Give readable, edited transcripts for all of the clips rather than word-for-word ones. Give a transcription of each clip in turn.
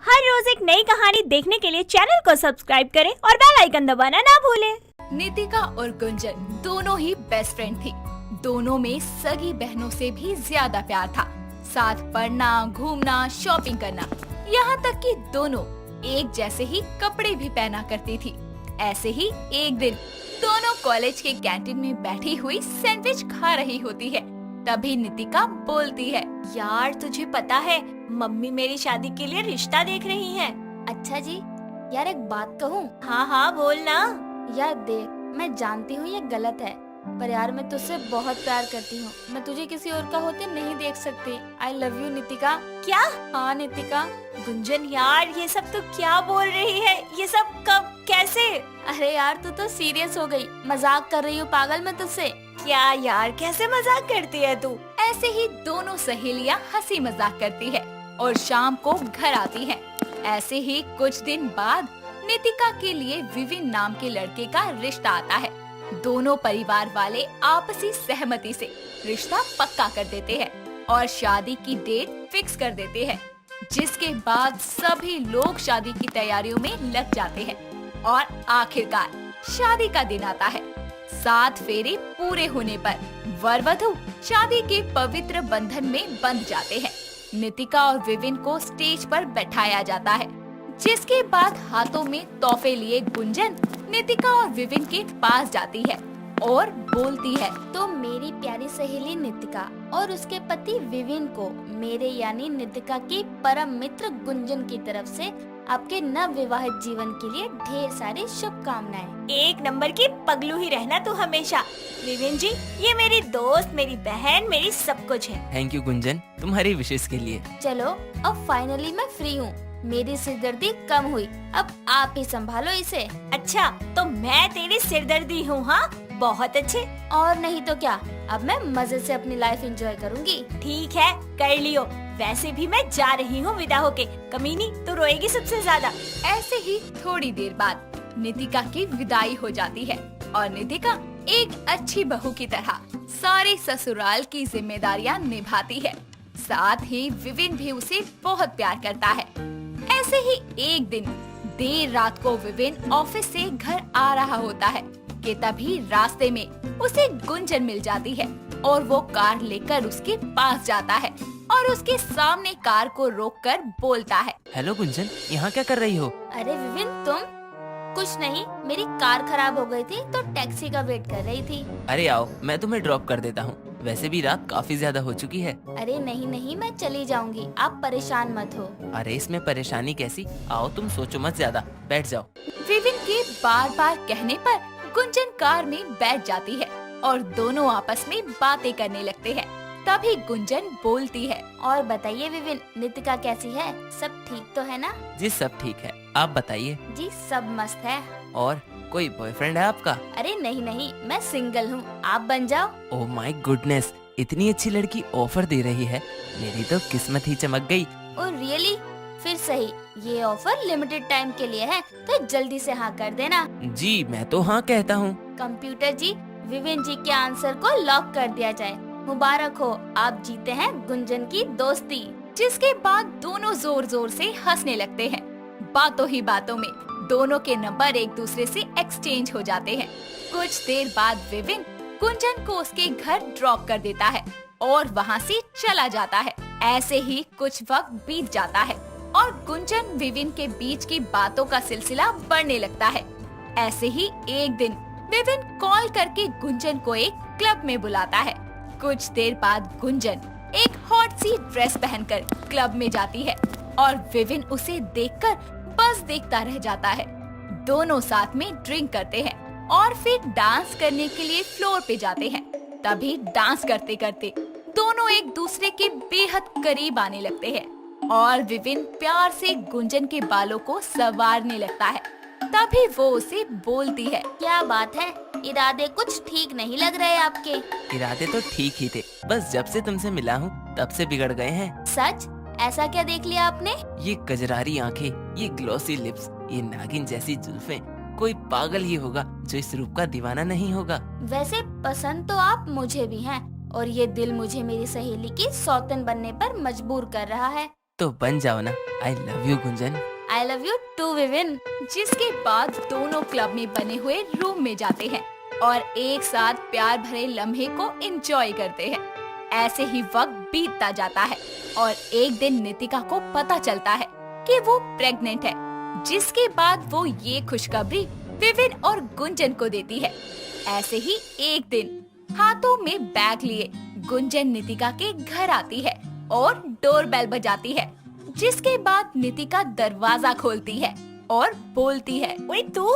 हर रोज एक नई कहानी देखने के लिए चैनल को सब्सक्राइब करें और बेल आइकन दबाना ना भूलें। नितिका और गुंजन दोनों ही बेस्ट फ्रेंड थी। दोनों में सगी बहनों से भी ज्यादा प्यार था। साथ पढ़ना, घूमना, शॉपिंग करना, यहाँ तक कि दोनों एक जैसे ही कपड़े भी पहना करती थी। ऐसे ही एक दिन दोनों कॉलेज के कैंटीन में बैठी हुई सैंडविच खा रही होती है। तभी नितिका बोलती है, यार तुझे पता है मम्मी मेरी शादी के लिए रिश्ता देख रही हैं। अच्छा जी, यार एक बात कहूँ? हाँ हाँ बोल ना। यार देख, मैं जानती हूँ ये गलत है, पर यार मैं तुझसे बहुत प्यार करती हूँ। मैं तुझे किसी और का होते नहीं देख सकती। आई लव यू नितिका। क्या? हाँ नितिका। गुंजन यार ये सब तो क्या बोल रही है? ये सब कब, कैसे? अरे यार तू तो सीरियस हो गई। मजाक कर रही हूँ पागल मैं तुझसे। क्या यार, कैसे मजाक करती है तू? ऐसे ही दोनों सहेलियां हंसी मजाक करती है और शाम को घर आती हैं। ऐसे ही कुछ दिन बाद नितिका के लिए विविन नाम के लड़के का रिश्ता आता है। दोनों परिवार वाले आपसी सहमति से रिश्ता पक्का कर देते हैं और शादी की डेट फिक्स कर देते हैं। जिसके बाद सभी लोग शादी की तैयारियों में लग जाते हैं और आखिरकार शादी का दिन आता है। 7 फेरे पूरे होने पर वर वधू शादी के पवित्र बंधन में बंध जाते हैं। नितिका और विविन को स्टेज पर बैठाया जाता है, जिसके बाद हाथों में तोहफे लिए गुंजन नितिका और विविन के पास जाती है और बोलती है, तो मेरी प्यारी सहेली नितिका और उसके पति विविन को मेरे यानी नितिका की परम मित्र गुंजन की तरफ से आपके नव विवाहित जीवन के लिए ढेर सारी शुभकामनाएं। एक नंबर की पगलू ही रहना तू हमेशा। विविन जी, ये मेरी दोस्त, मेरी बहन, मेरी सब कुछ है। थैंक यू गुंजन, तुम्हारी विशेष के लिए। चलो अब फाइनली मैं फ्री हूँ। मेरी सिरदर्दी कम हुई, अब आप ही संभालो इसे। अच्छा तो मैं तेरी सिरदर्दी हूँ? हाँ बहुत अच्छे। और नहीं तो क्या, अब मैं मजे से अपनी लाइफ एंजॉय करूँगी। ठीक है कर लियो। वैसे भी मैं जा रही हूँ विदा होके। कमीनी तो रोएगी सबसे ज्यादा। ऐसे ही थोड़ी देर बाद नितिका की विदाई हो जाती है और नितिका एक अच्छी बहू की तरह सारे ससुराल की जिम्मेदारियां निभाती है। साथ ही विविन भी उसे बहुत प्यार करता है। ऐसे ही एक दिन देर रात को विविन ऑफिस से घर आ रहा होता है कि तभी रास्ते में उसे गुंजन मिल जाती है और वो कार लेकर उसके पास जाता है और उसके सामने कार को रोककर बोलता है, हेलो गुंजन, यहाँ क्या कर रही हो? अरे विविन तुम? कुछ नहीं, मेरी कार खराब हो गई थी तो टैक्सी का वेट कर रही थी। अरे आओ, मैं तुम्हें ड्रॉप कर देता हूँ। वैसे भी रात काफी ज्यादा हो चुकी है। अरे नहीं नहीं, मैं चली जाऊंगी, आप परेशान मत हो। अरे इसमें परेशानी कैसी? आओ तुम सोचो मत ज्यादा, बैठ जाओ। विविन के बार बार कहने पर गुंजन कार में बैठ जाती है और दोनों आपस में बातें करने लगते हैं। तभी गुंजन बोलती है, और बताइए विविन, नितिका कैसी है? सब ठीक तो है ना? जी सब ठीक है, आप बताइए। जी सब मस्त है। और कोई बॉयफ्रेंड है आपका? अरे नहीं नहीं, मैं सिंगल हूँ, आप बन जाओ। ओह माय गुडनेस, इतनी अच्छी लड़की ऑफर दे रही है। मेरी तो किस्मत ही चमक गई। Oh really? फिर सही, ये ऑफर लिमिटेड टाइम के लिए है, तो जल्दी से हाँ कर देना। जी मैं तो हाँ कहता हूँ। कंप्यूटर जी, विविन जी के आंसर को लॉक कर दिया जाए। मुबारक हो, आप जीते हैं गुंजन की दोस्ती। जिसके बाद दोनों जोर जोर से हंसने लगते हैं। बातों ही बातों में दोनों के नंबर एक दूसरे से एक्सचेंज हो जाते हैं। कुछ देर बाद विविन गुंजन को उसके घर ड्रॉप कर देता है और वहाँ से चला जाता है। ऐसे ही कुछ वक्त बीत जाता है और गुंजन विविन के बीच की बातों का सिलसिला बढ़ने लगता है। ऐसे ही एक दिन विविन कॉल करके गुंजन को एक क्लब में बुलाता है। कुछ देर बाद गुंजन एक हॉट सी ड्रेस पहनकर क्लब में जाती है और विविन उसे देखकर बस देखता रह जाता है। दोनों साथ में ड्रिंक करते हैं और फिर डांस करने के लिए फ्लोर पे जाते हैं। तभी डांस करते करते दोनों एक दूसरे के बेहद करीब आने लगते हैं और विविन प्यार से गुंजन के बालों को संवारने लगता है। तभी वो उसे बोलती है, क्या बात है, इरादे कुछ ठीक नहीं लग रहे आपके। इरादे तो ठीक ही थे, बस जब से तुमसे मिला हूँ तब से बिगड़ गए हैं। सच? ऐसा क्या देख लिया आपने? ये कजरारी आंखें, ये ग्लॉसी लिप्स, ये नागिन जैसी जुल्फें, कोई पागल ही होगा जो इस रूप का दीवाना नहीं होगा। वैसे पसंद तो आप मुझे भी हैं और ये दिल मुझे मेरी सहेली की सौतन बनने पर मजबूर कर रहा है। तो बन जाओ ना। I love you Gunjan. I love you too Vivin. जिसके बाद दोनों क्लब में बने हुए रूम में जाते हैं और एक साथ प्यार भरे लम्हे को एंजॉय करते हैं। ऐसे ही वक्त बीतता जाता है और एक दिन नितिका को पता चलता है कि वो प्रेग्नेंट है, जिसके बाद वो ये खुशखबरी विविन और गुंजन को देती है। ऐसे ही एक दिन हाथों में बैग लिए गुंजन नितिका के घर आती है और डोरबेल बजाती है, जिसके बाद नितिका दरवाजा खोलती है और बोलती है, ओए तू,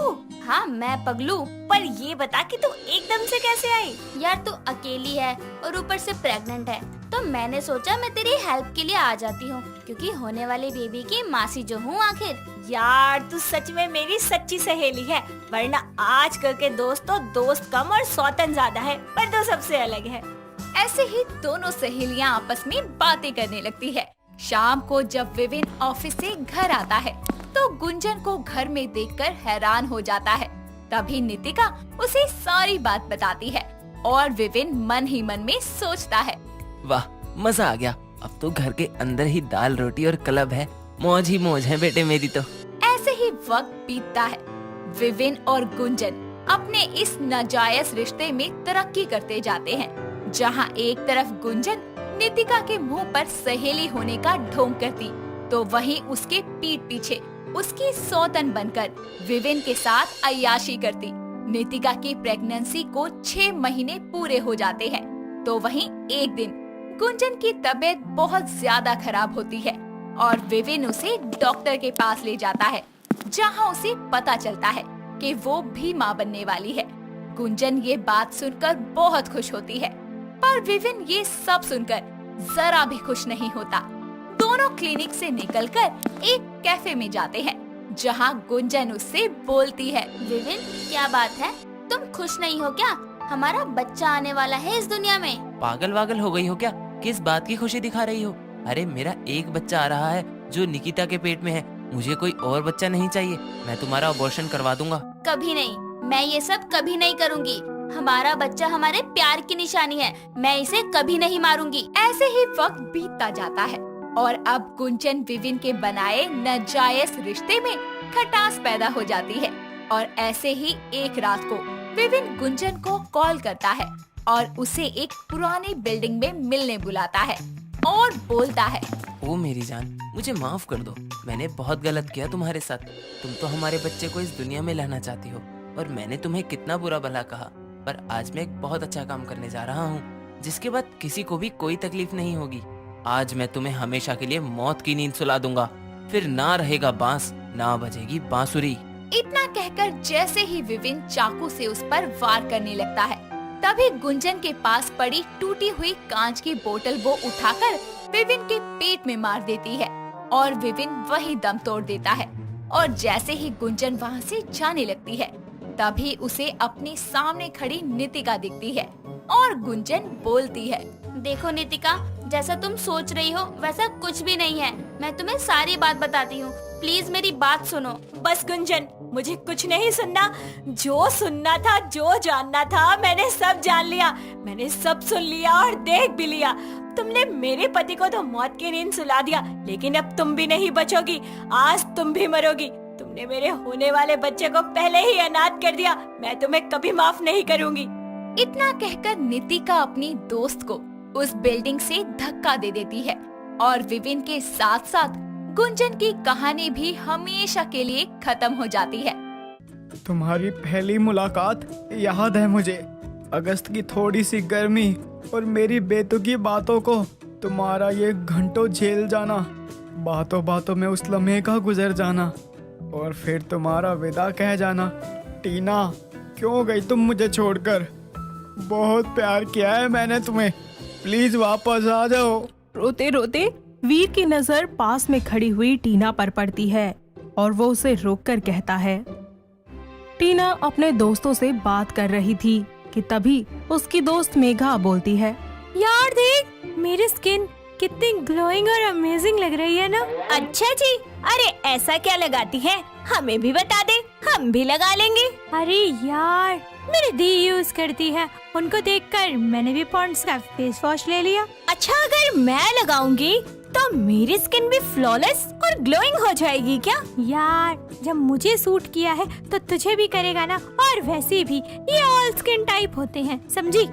हाँ मैं पगलू। पर ये बता कि तू एकदम से कैसे आई? यार तू अकेली है और ऊपर से प्रेग्नेंट है, तो मैंने सोचा मैं तेरी हेल्प के लिए आ जाती हूँ, क्योंकि होने वाले बेबी की मासी जो हूँ आखिर। यार तू सच में मेरी सच्ची सहेली है, वरना आजकल के दोस्त तो दोस्त कम और सौतन ज्यादा है, पर तू सबसे अलग है। ऐसे ही दोनों सहेलियां आपस में बातें करने लगती है। शाम को जब विविन ऑफिस से घर आता है तो गुंजन को घर में देखकर हैरान हो जाता है। तभी नितिका उसे सारी बात बताती है और विविन मन ही मन में सोचता है, वाह मजा आ गया, अब तो घर के अंदर ही दाल रोटी और क्लब है, मौज ही मौज है बेटे मेरी तो। ऐसे ही वक्त बीतता है। विविन और गुंजन अपने इस नाजायज रिश्ते में तरक्की करते जाते हैं, जहां एक तरफ गुंजन नितिका के मुंह पर सहेली होने का ढोंग करती, तो वहीं उसके पीठ पीछे उसकी सौतन बनकर विविन के साथ अय्याशी करती। नितिका की प्रेगनेंसी को 6 महीने पूरे हो जाते हैं, तो वहीं एक दिन गुंजन की तबीयत बहुत ज्यादा खराब होती है और विविन उसे डॉक्टर के पास ले जाता है, जहां उसे पता चलता है कि वो भी मां बनने वाली है। गुंजन ये बात सुनकर बहुत खुश होती है, पर विविन ये सब सुनकर जरा भी खुश नहीं होता। दोनों क्लिनिक से निकलकर एक कैफे में जाते हैं, जहां गुंजन उससे बोलती है, विविन क्या बात है, तुम खुश नहीं हो क्या? हमारा बच्चा आने वाला है इस दुनिया में। पागल वागल हो गई हो क्या? किस बात की खुशी दिखा रही हो? अरे मेरा एक बच्चा आ रहा है जो निकिता के पेट में है, मुझे कोई और बच्चा नहीं चाहिए, मैं तुम्हारा अबॉर्शन करवा दूंगा। कभी नहीं, मैं ये सब कभी नहीं करूँगी। हमारा बच्चा हमारे प्यार की निशानी है, मैं इसे कभी नहीं मारूंगी। ऐसे ही वक्त बीतता जाता है और अब गुंजन विविन के बनाए नाजायज रिश्ते में खटास पैदा हो जाती है। और ऐसे ही एक रात को विविन गुंजन को कॉल करता है और उसे एक पुरानी बिल्डिंग में मिलने बुलाता है और बोलता है, ओ मेरी जान, मुझे माफ कर दो, मैंने बहुत गलत किया तुम्हारे साथ। तुम तो हमारे बच्चे को इस दुनिया में लाना चाहती हो और मैंने तुम्हें कितना बुरा भला कहा, पर आज मैं एक बहुत अच्छा काम करने जा रहा हूँ, जिसके बाद किसी को भी कोई तकलीफ नहीं होगी। आज मैं तुम्हें हमेशा के लिए मौत की नींद सुला दूंगा, फिर ना रहेगा बांस, ना बजेगी बांसुरी। इतना कहकर जैसे ही विविन चाकू से उस पर वार करने लगता है, तभी गुंजन के पास पड़ी टूटी हुई कांच की बोतल वो उठाकर विविन के पेट में मार देती है और विविन वही दम तोड़ देता है। और जैसे ही गुंजन वहाँ से जाने लगती है, तभी उसे अपने सामने खड़ी नितिका दिखती है और गुंजन बोलती है, देखो नितिका, जैसा तुम सोच रही हो वैसा कुछ भी नहीं है। मैं तुम्हें सारी बात बताती हूँ, प्लीज मेरी बात सुनो। बस गुंजन, मुझे कुछ नहीं सुनना, जो सुनना था, जो जानना था, मैंने सब जान लिया, मैंने सब सुन लिया और देख भी लिया। तुमने मेरे पति को तो मौत की नींद सुला दिया, लेकिन अब तुम भी नहीं बचोगी, आज तुम भी मरोगी। तुमने मेरे होने वाले बच्चे को पहले ही अनाथ कर दिया, मैं तुम्हें कभी माफ नहीं करूंगी। इतना कहकर नितिका अपनी दोस्त को उस बिल्डिंग से धक्का दे देती है और विविन के साथ साथ गुंजन की कहानी भी हमेशा के लिए खत्म हो जाती है। तुम्हारी पहली मुलाकात याद है मुझे, अगस्त की थोड़ी सी गर्मी और मेरी बेतुकी बातों को तुम्हारा ये घंटों झेल जाना, बातों बातों में उस लम्हे का गुजर जाना और फिर तुम्हारा विदा कह जाना। टीना, क्यों गई तुम मुझे छोड़कर? बहुत प्यार किया है मैंने तुम्हें, प्लीज वापस आ जाओ। रोते रोते वीर की नजर पास में खड़ी हुई टीना पर पड़ती है और वो उसे रोककर कहता है। टीना अपने दोस्तों से बात कर रही थी कि तभी उसकी दोस्त मेघा बोलती है, यार देख, मेरी स्किन कितनी ग्लोइंग और अमेजिंग लग रही है ना। अच्छा जी, अरे ऐसा क्या लगाती है, हमें भी बता दे, हम भी लगा लेंगे। अरे यार, मेरी दी यूज करती है, उनको देखकर मैंने भी पॉन्ड्स का फेस वॉश ले लिया। अच्छा, अगर मैं लगाऊंगी तो मेरी स्किन भी फ्लॉलेस और ग्लोइंग हो जाएगी क्या? यार जब मुझे सूट किया है तो तुझे भी करेगा ना, और वैसे भी ये ऑल स्किन टाइप होते हैं, समझी?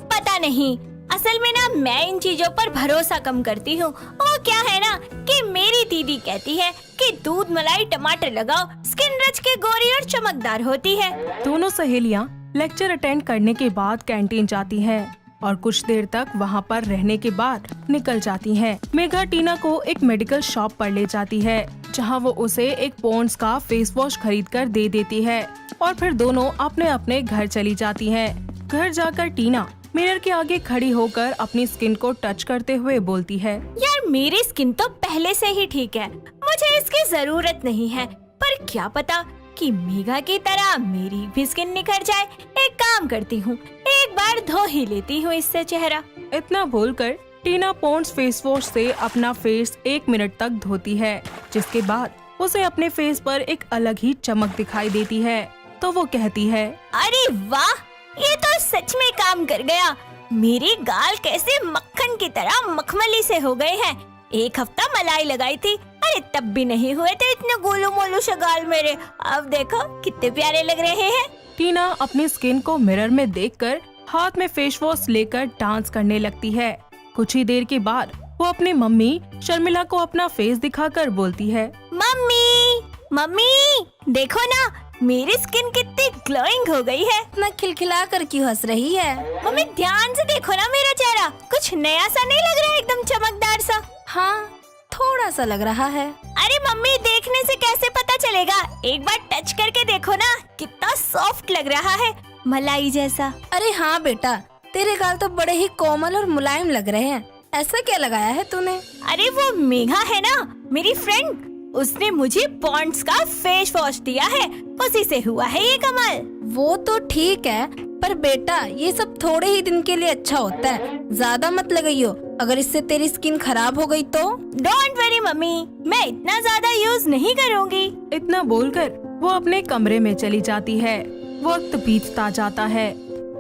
पता नहीं, असल में ना मैं इन चीजों पर भरोसा कम करती हूँ। वो क्या है ना कि मेरी दीदी कहती है कि दूध मलाई टमाटर लगाओ, स्किन रच के गोरी और चमकदार होती है। दोनों सहेलियां लेक्चर अटेंड करने के बाद कैंटीन जाती हैं और कुछ देर तक वहां पर रहने के बाद निकल जाती हैं। मेघा टीना को एक मेडिकल शॉप पर ले जाती है जहां वो उसे एक पॉन्ड्स का फेस वॉश खरीद कर दे देती है और फिर दोनों अपने अपने घर चली जाती हैं। घर जाकर टीना मिरर के आगे खड़ी होकर अपनी स्किन को टच करते हुए बोलती है, यार मेरी स्किन तो पहले से ही ठीक है, मुझे इसकी जरूरत नहीं है, पर क्या पता कि मेघा की तरह मेरी भी स्किन निखर जाए। एक काम करती हूँ, एक बार धो ही लेती हूँ इससे चेहरा। इतना बोलकर टीना पॉन्ड्स फेस वॉश से अपना फेस 1 मिनट तक धोती है, जिसके बाद उसे अपने फेस पर एक अलग ही चमक दिखाई देती है। तो वो कहती है, अरे वाह, ये तो सच में काम कर गया। मेरे गाल कैसे मक्खन की तरह मखमली से हो गए हैं। एक हफ्ता मलाई लगाई थी, अरे तब भी नहीं हुए थे इतने गोलू मोलू से गाल मेरे। अब देखो कितने प्यारे लग रहे हैं। टीना अपनी स्किन को मिरर में देखकर हाथ में फेस वॉश लेकर डांस करने लगती है। कुछ ही देर के बाद वो अपनी मम्मी शर्मिला को अपना फेस दिखाकर बोलती है, मम्मी मम्मी देखो ना, मेरी स्किन कितनी ग्लोइंग हो गई है। इतना खिलखिला कर क्यों हंस रही है? मम्मी ध्यान से देखो ना, मेरा चेहरा कुछ नया सा नहीं लग रहा है? एकदम चमकदार सा। हाँ, थोड़ा सा लग रहा है। अरे मम्मी देखने से कैसे पता चलेगा? एक बार टच करके देखो ना, कितना सॉफ्ट लग रहा है, मलाई जैसा। अरे हाँ बेटा, तेरे गाल तो बड़े ही कोमल और मुलायम लग रहे हैं। ऐसा क्या लगाया है तूने? अरे वो मेघा है ना, मेरी फ्रेंड, उसने मुझे पॉन्ड्स का फेस वॉश दिया है, उसी से हुआ है ये कमाल। वो तो ठीक है, पर बेटा ये सब थोड़े ही दिन के लिए अच्छा होता है, ज्यादा मत लगाइयो। अगर इससे तेरी स्किन खराब हो गई तो? डोंट वरी मम्मी, मैं इतना ज्यादा यूज नहीं करूँगी। इतना बोलकर वो अपने कमरे में चली जाती है। वक्त बीतता जाता है।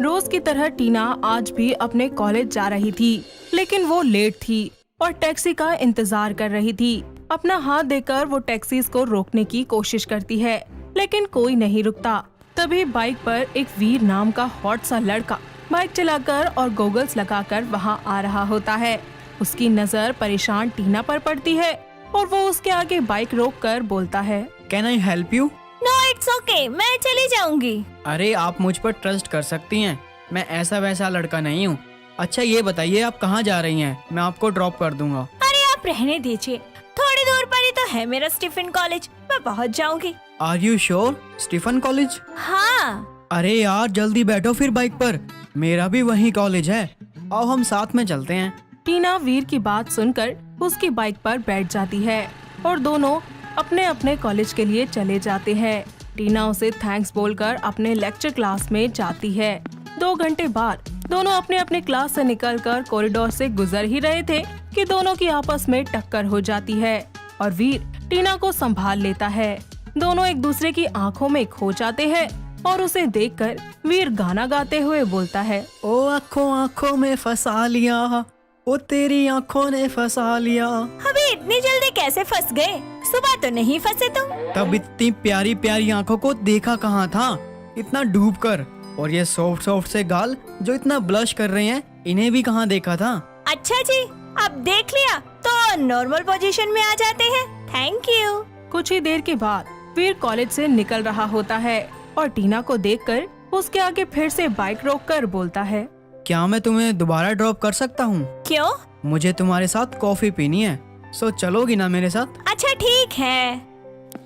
रोज की तरह टीना आज भी अपने कॉलेज जा रही थी, लेकिन वो लेट थी और टैक्सी का इंतजार कर रही थी। अपना हाथ देकर वो टैक्सीज को रोकने की कोशिश करती है, लेकिन कोई नहीं रुकता। तभी बाइक पर एक वीर नाम का हॉट सा लड़का बाइक चलाकर और गॉगल्स लगाकर वहाँ आ रहा होता है। उसकी नजर परेशान टीना पर पड़ती है और वो उसके आगे बाइक रोककर बोलता है, can I help you? No it's okay, मैं चली जाऊंगी। अरे आप मुझ पर ट्रस्ट कर सकती हैं, मैं ऐसा वैसा लड़का नहीं हूँ। अच्छा ये बताइए आप कहाँ जा रही हैं? मैं आपको ड्रॉप कर दूंगा। अरे आप रहने दीजिए, थोड़ी दूर पर ही तो है मेरा स्टीफन कॉलेज, मैं पहुँच जाऊंगी। Are you sure? Stephen college? हाँ। अरे यार जल्दी बैठो फिर बाइक पर, मेरा भी वही कॉलेज है, आओ हम साथ में चलते हैं। टीना वीर की बात सुनकर उसकी बाइक पर बैठ जाती है और दोनों अपने अपने कॉलेज के लिए चले जाते हैं। टीना उसे थैंक्स बोलकर अपने लेक्चर क्लास में जाती है। 2 घंटे बाद दोनों अपने अपने क्लास से निकलकर कॉरिडोर से गुजर ही रहे थे कि दोनों की आपस में टक्कर हो जाती है और वीर टीना को संभाल लेता है। दोनों एक दूसरे की आंखों में खो जाते हैं और उसे देखकर वीर गाना गाते हुए बोलता है, ओ आँखों आँखों में फंसा लिया, ओ तेरी आँखों ने फंसा लिया। अभी इतनी जल्दी कैसे फंस गए? सुबह तो नहीं फंसे तुम? तब इतनी प्यारी प्यारी आँखों को देखा कहाँ था, इतना डूब कर। और ये सॉफ्ट सॉफ्ट से गाल जो इतना ब्लश कर रहे हैं, इन्हें भी कहाँ देखा था। अच्छा जी, अब देख लिया तो नॉर्मल पोजीशन में आ जाते हैं। Thank you. कुछ ही देर के बाद वीर कॉलेज से निकल रहा होता है और टीना को देखकर उसके आगे फिर से बाइक रोककर बोलता है, क्या मैं तुम्हें दोबारा ड्रॉप कर सकता हूँ? क्यों? मुझे तुम्हारे साथ कॉफी पीनी है, सो चलोगी ना मेरे साथ? अच्छा ठीक है।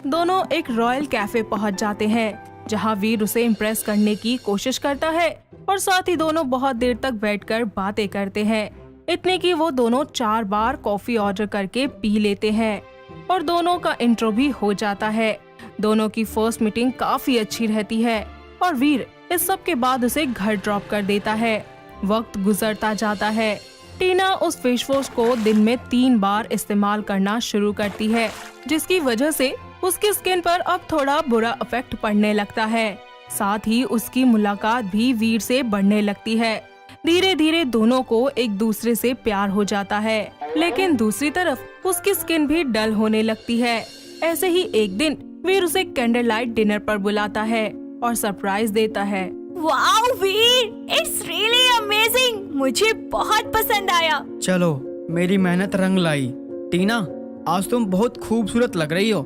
दोनों एक रॉयल कैफे पहुंच जाते हैं जहां वीर उसे इम्प्रेस करने की कोशिश करता है और साथ ही दोनों बहुत देर तक बैठकर बातें करते हैं। इतने की वो दोनों 4 बार कॉफी ऑर्डर करके पी लेते हैं और दोनों का इंट्रो भी हो जाता है। दोनों की फर्स्ट मीटिंग काफी अच्छी रहती है और वीर इस सब के बाद उसे घर ड्रॉप कर देता है। वक्त गुजरता जाता है। टीना उस फेस वॉश को दिन में 3 बार इस्तेमाल करना शुरू करती है, जिसकी वजह से उसकी स्किन पर अब थोड़ा बुरा इफेक्ट पड़ने लगता है। साथ ही उसकी मुलाकात भी वीर से बढ़ने लगती है। धीरे धीरे दोनों को एक दूसरे से प्यार हो जाता है, लेकिन दूसरी तरफ उसकी स्किन भी डल होने लगती है। ऐसे ही एक दिन वीर उसे कैंडल लाइट डिनर पर बुलाता है और सरप्राइज देता है। Wow Veer, it's really amazing, मुझे बहुत पसंद आया। चलो, मेरी मेहनत रंग लाई। टीना, आज तुम बहुत खूबसूरत लग रही हो।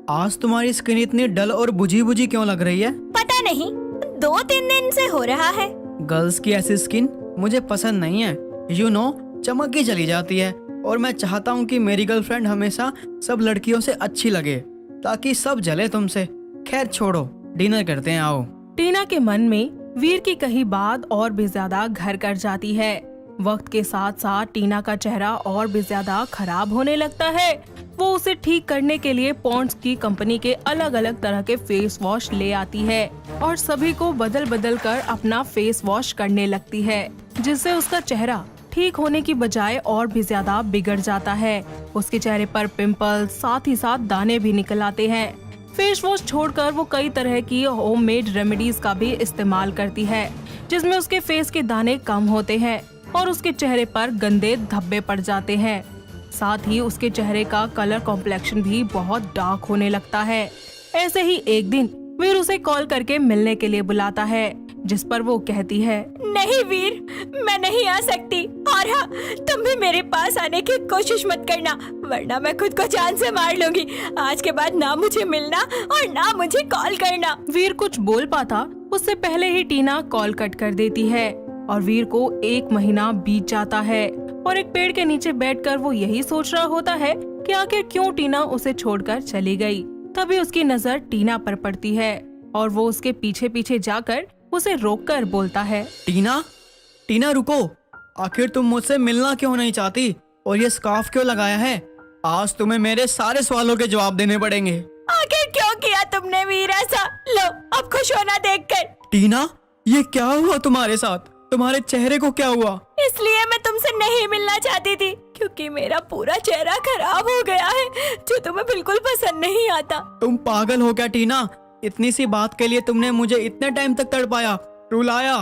आज तुम्हारी स्किन इतनी डल और बुझी बुझी क्यों लग रही है? पता नहीं, 2-3 दिन से हो रहा है। गर्ल्स की ऐसी स्किन मुझे पसंद नहीं है। यू नो, चमक ही चली जाती है और मैं चाहता हूँ कि मेरी गर्लफ्रेंड हमेशा सब लड़कियों से अच्छी लगे, ताकि सब जले तुमसे। खैर छोड़ो, डिनर करते हैं, आओ। टीना के मन में वीर की कही बात और भी ज्यादा घर कर जाती है। वक्त के साथ साथ टीना का चेहरा और भी ज्यादा खराब होने लगता है। वो उसे ठीक करने के लिए पॉन्ड्स की कंपनी के अलग अलग तरह के फेस वॉश ले आती है और सभी को बदल बदल कर अपना फेस वॉश करने लगती है, जिससे उसका चेहरा ठीक होने की बजाय और भी ज्यादा बिगड़ जाता है। उसके चेहरे पर पिंपल्स, साथ ही साथ दाने भी निकल आते हैं। फेस वॉश छोड़कर वो कई तरह की होममेड रेमेडीज का भी इस्तेमाल करती है, जिसमें उसके फेस के दाने कम होते हैं और उसके चेहरे पर गंदे धब्बे पड़ जाते हैं। साथ ही उसके चेहरे का कलर कॉम्प्लेक्शन भी बहुत डार्क होने लगता है। ऐसे ही एक दिन वीर उसे कॉल करके मिलने के लिए बुलाता है, जिस पर वो कहती है, नहीं वीर, मैं नहीं आ सकती, और हाँ, तुम भी मेरे पास आने की कोशिश मत करना, वरना मैं खुद को जान से मार लूंगी। आज के बाद ना मुझे मिलना और ना मुझे कॉल करना। वीर कुछ बोल पाता उससे पहले ही टीना कॉल कट कर देती है और वीर को 1 महीना बीत जाता है और एक पेड़ के नीचे बैठकर वो यही सोच रहा होता है कि आखिर क्यों टीना उसे छोड़कर चली गई। तभी उसकी नजर टीना पर पड़ती है और वो उसके पीछे पीछे जाकर उसे रोककर बोलता है, टीना, टीना रुको, आखिर तुम मुझसे मिलना क्यों नहीं चाहती और ये स्कार्फ क्यों लगाया है? आज तुम्हें मेरे सारे सवालों के जवाब देने पड़ेंगे। आखिर क्यों किया तुमने वीर ऐसा? लो, अब खुश होना देखकर। टीना, ये क्या हुआ तुम्हारे साथ? तुम्हारे चेहरे को क्या हुआ? इसलिए मैं तुमसे नहीं मिलना चाहती थी, क्योंकि मेरा पूरा चेहरा खराब हो गया है, जो तुम्हें बिल्कुल पसंद नहीं आता। तुम पागल हो क्या टीना? इतनी सी बात के लिए तुमने मुझे इतने टाइम तक तड़पाया, रुलाया।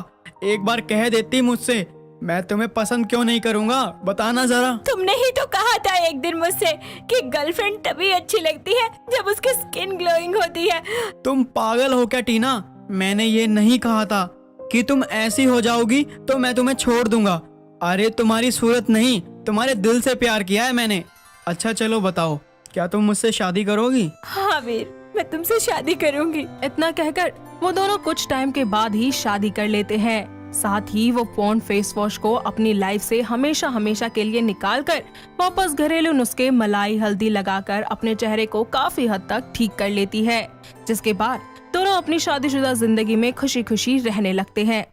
एक बार कह देती मुझसे, मैं तुम्हें पसंद क्यों नहीं करूँगा, बताना जरा। तुमने ही तो कहा था एक दिन मुझसे कि गर्लफ्रेंड तभी अच्छी लगती है जब उसकी स्किन ग्लोइंग होती है। तुम पागल हो क्या टीना? मैंने ये नहीं कहा था कि तुम ऐसी हो जाओगी तो मैं तुम्हें छोड़ दूंगा। अरे तुम्हारी सूरत नहीं, तुम्हारे दिल से प्यार किया है मैंने। अच्छा चलो बताओ, क्या तुम मुझसे शादी करोगी? हाँ वीर, मैं तुमसे शादी करूंगी। इतना कहकर वो दोनों कुछ टाइम के बाद ही शादी कर लेते हैं। साथ ही वो पॉन्ड फेस वॉश को अपनी लाइफ से हमेशा हमेशा के लिए निकालकर वापस घरेलू नुस्खे मलाई हल्दी लगाकर अपने चेहरे को काफी हद तक ठीक कर लेती है, जिसके बाद दोनों अपनी शादीशुदा जिंदगी में खुशी खुशी रहने लगते हैं।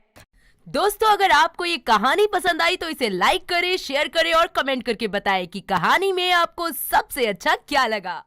दोस्तों, अगर आपको ये कहानी पसंद आई तो इसे लाइक करें, शेयर करें और कमेंट करके बताएं कि कहानी में आपको सबसे अच्छा क्या लगा।